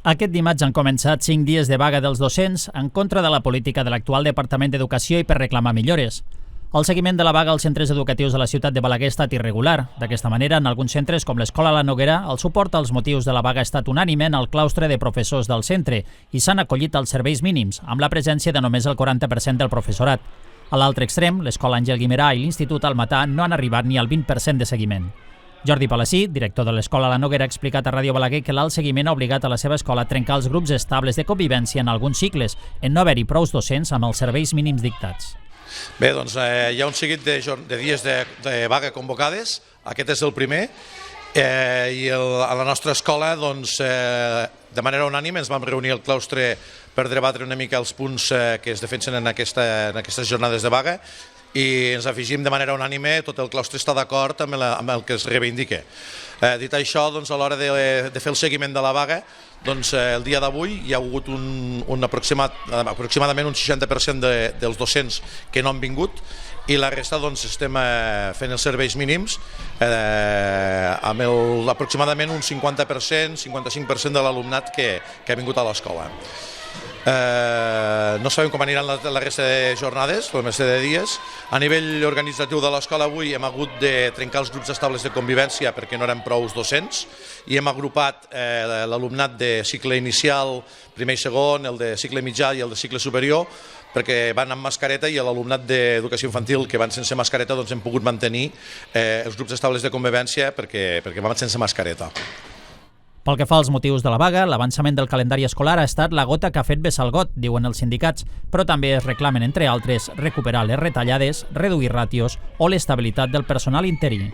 Aquest dimarts han començat 5 dies de vaga dels docents en contra de la política de l'actual Departament d'Educació i per reclamar millores. El seguiment de la vaga als centres educatius de la ciutat de Balaguer ha estat irregular. D'aquesta manera, en alguns centres, com l'Escola La Noguera, el suport als motius de la vaga ha estat unànime en el claustre de professors del centre i s'han acollit als serveis mínims, amb la presència de només el 40% del professorat. A l'altre extrem, l'Escola Àngel Guimerà i l'Institut Almatà no han arribat ni al 20% de seguiment. Jordi Palací, director de l'Escola La Noguera, ha explicat a Ràdio Balaguer que l'alt seguiment ha obligat a la seva escola a trencar els grups estables de convivència en alguns cicles, en no haver-hi prous docents amb els serveis mínims dictats. Bé, doncs hi ha un seguit de dies de vaga convocades, aquest és el primer, i a la nostra escola, doncs, de manera unànime ens vam reunir al claustre per debatre una mica els punts que es defensen en aquestes jornades de vaga, i ens afegim de manera unànime, tot el claustre està d'acord amb el que es reivindica. Dit això, doncs, a l'hora de fer el seguiment de la vaga, doncs, el dia d'avui hi ha hagut aproximadament un 60% dels docents que no han vingut i la resta doncs, estem fent els serveis mínims amb aproximadament un 50%, 55% de l'alumnat que ha vingut a l'escola. No sabem com aniran la resta de jornades, la resta de dies. A nivell organitzatiu de l'escola avui hem hagut de trencar els grups estables de convivència perquè no eren prous docents i hem agrupat l'alumnat de cicle inicial, primer i segon, el de cicle mitjà i el de cicle superior, perquè van amb mascareta, i l'alumnat d'educació infantil que van sense mascareta doncs hem pogut mantenir els grups estables de convivència perquè van sense mascareta. Pel que fa als motius de la vaga, l'avançament del calendari escolar ha estat la gota que ha fet vessar el got, diuen els sindicats, però també es reclamen, entre altres, recuperar les retallades, reduir ràtios o l'estabilitat del personal interí.